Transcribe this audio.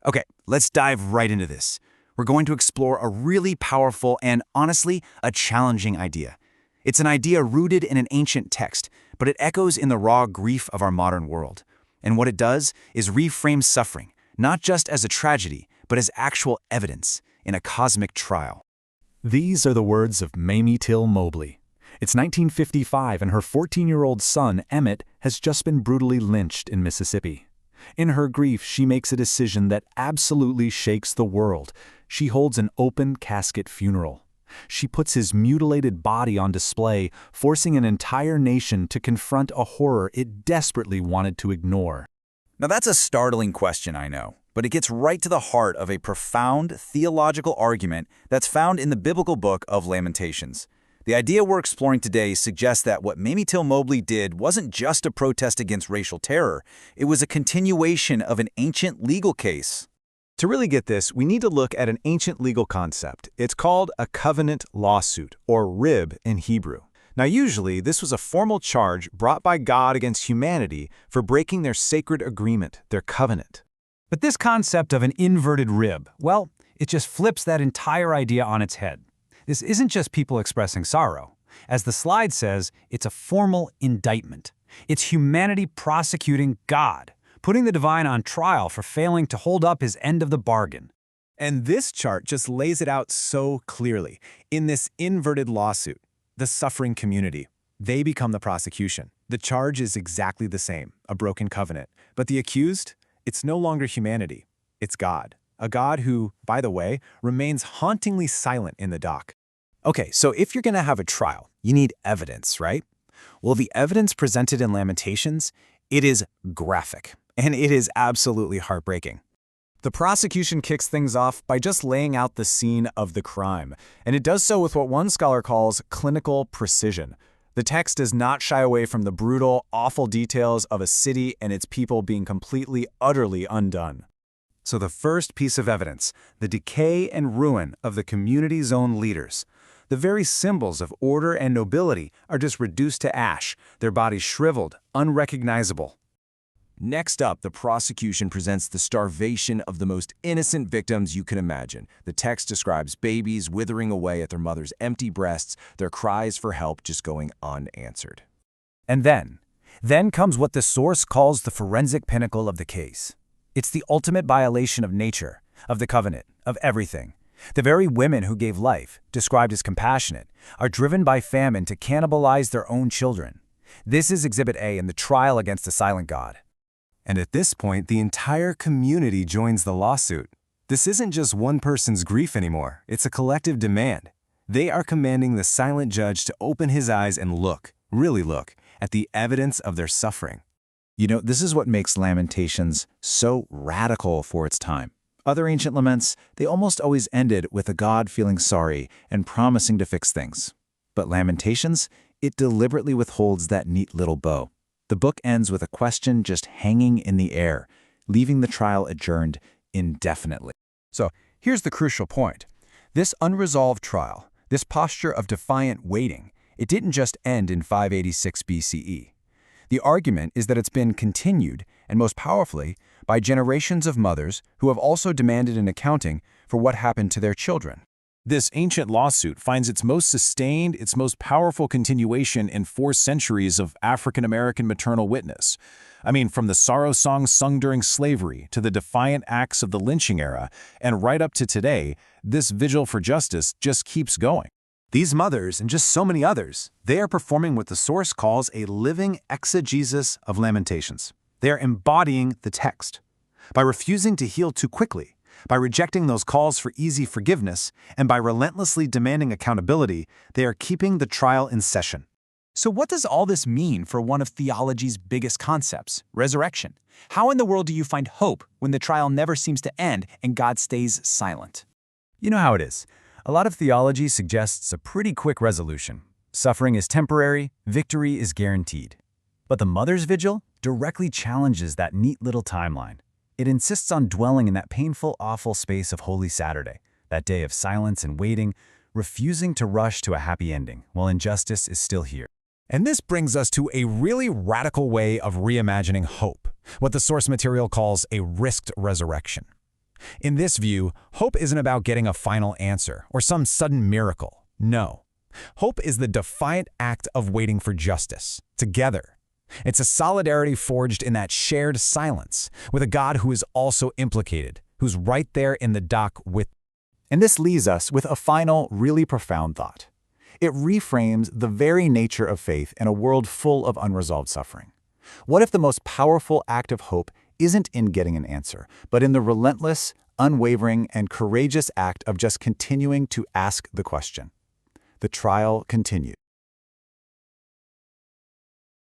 Okay, let's dive right into this. We're going to explore a really powerful and, honestly, a challenging idea. It's an idea rooted in an ancient text, but it echoes in the raw grief of our modern world. And what it does is reframe suffering, not just as a tragedy, but as actual evidence in a cosmic trial. These are the words of Mamie Till Mobley. It's 1955 and her 14-year-old son, Emmett, has just been brutally lynched in Mississippi. In her grief, she makes a decision that absolutely shakes the world. She holds an open casket funeral. She puts his mutilated body on display, forcing an entire nation to confront a horror it desperately wanted to ignore. Now that's a startling question, I know, but it gets right to the heart of a profound theological argument that's found in the biblical book of Lamentations. The idea we're exploring today suggests that what Mamie Till Mobley did wasn't just a protest against racial terror, it was a continuation of an ancient legal case. To really get this, we need to look at an ancient legal concept. It's called a covenant lawsuit, or rib in Hebrew. Now usually, this was a formal charge brought by God against humanity for breaking their sacred agreement, their covenant. But this concept of an inverted rib, well, it just flips that entire idea on its head. This isn't just people expressing sorrow. As the slide says, it's a formal indictment. It's humanity prosecuting God, putting the divine on trial for failing to hold up his end of the bargain. And this chart just lays it out so clearly. In this inverted lawsuit, the suffering community, they become the prosecution. The charge is exactly the same, a broken covenant. But the accused, it's no longer humanity, it's God. A God who, by the way, remains hauntingly silent in the dock. Okay, so if you're going to have a trial, you need evidence, right? Well, the evidence presented in Lamentations, it is graphic, and it is absolutely heartbreaking. The prosecution kicks things off by just laying out the scene of the crime, and it does so with what one scholar calls clinical precision. The text does not shy away from the brutal, awful details of a city and its people being completely, utterly undone. So the first piece of evidence, the decay and ruin of the community's own leaders. The very symbols of order and nobility are just reduced to ash, their bodies shriveled, unrecognizable. Next up, the prosecution presents the starvation of the most innocent victims you can imagine. The text describes babies withering away at their mother's empty breasts, their cries for help just going unanswered. And then comes what the source calls the forensic pinnacle of the case. It's the ultimate violation of nature, of the covenant, of everything. The very women who gave life, described as compassionate, are driven by famine to cannibalize their own children. This is Exhibit A in the trial against the silent God. And at this point, the entire community joins the lawsuit. This isn't just one person's grief anymore, it's a collective demand. They are commanding the silent judge to open his eyes and look, really look, at the evidence of their suffering. You know, this is what makes Lamentations so radical for its time. Other ancient laments, they almost always ended with a God feeling sorry and promising to fix things. But Lamentations, it deliberately withholds that neat little bow. The book ends with a question just hanging in the air, leaving the trial adjourned indefinitely. So here's the crucial point. This unresolved trial, this posture of defiant waiting, it didn't just end in 586 BCE. The argument is that it's been continued, and most powerfully, by generations of mothers who have also demanded an accounting for what happened to their children. This ancient lawsuit finds its most sustained, its most powerful continuation in 4 centuries of African-American maternal witness. I mean, from the sorrow songs sung during slavery to the defiant acts of the lynching era, and right up to today, this vigil for justice just keeps going. These mothers, and just so many others, they are performing what the source calls a living exegesis of Lamentations. They are embodying the text. By refusing to heal too quickly, by rejecting those calls for easy forgiveness, and by relentlessly demanding accountability, they are keeping the trial in session. So what does all this mean for one of theology's biggest concepts, resurrection? How in the world do you find hope when the trial never seems to end and God stays silent? You know how it is. A lot of theology suggests a pretty quick resolution. Suffering is temporary, victory is guaranteed. But the Mother's Vigil directly challenges that neat little timeline. It insists on dwelling in that painful, awful space of Holy Saturday, that day of silence and waiting, refusing to rush to a happy ending while injustice is still here. And this brings us to a really radical way of reimagining hope, what the source material calls a risked resurrection. In this view, hope isn't about getting a final answer or some sudden miracle. No. Hope is the defiant act of waiting for justice, together. It's a solidarity forged in that shared silence, with a God who is also implicated, who's right there in the dock with. And this leaves us with a final, really profound thought. It reframes the very nature of faith in a world full of unresolved suffering. What if the most powerful act of hope isn't in getting an answer, but in the relentless, unwavering, and courageous act of just continuing to ask the question? The trial continues.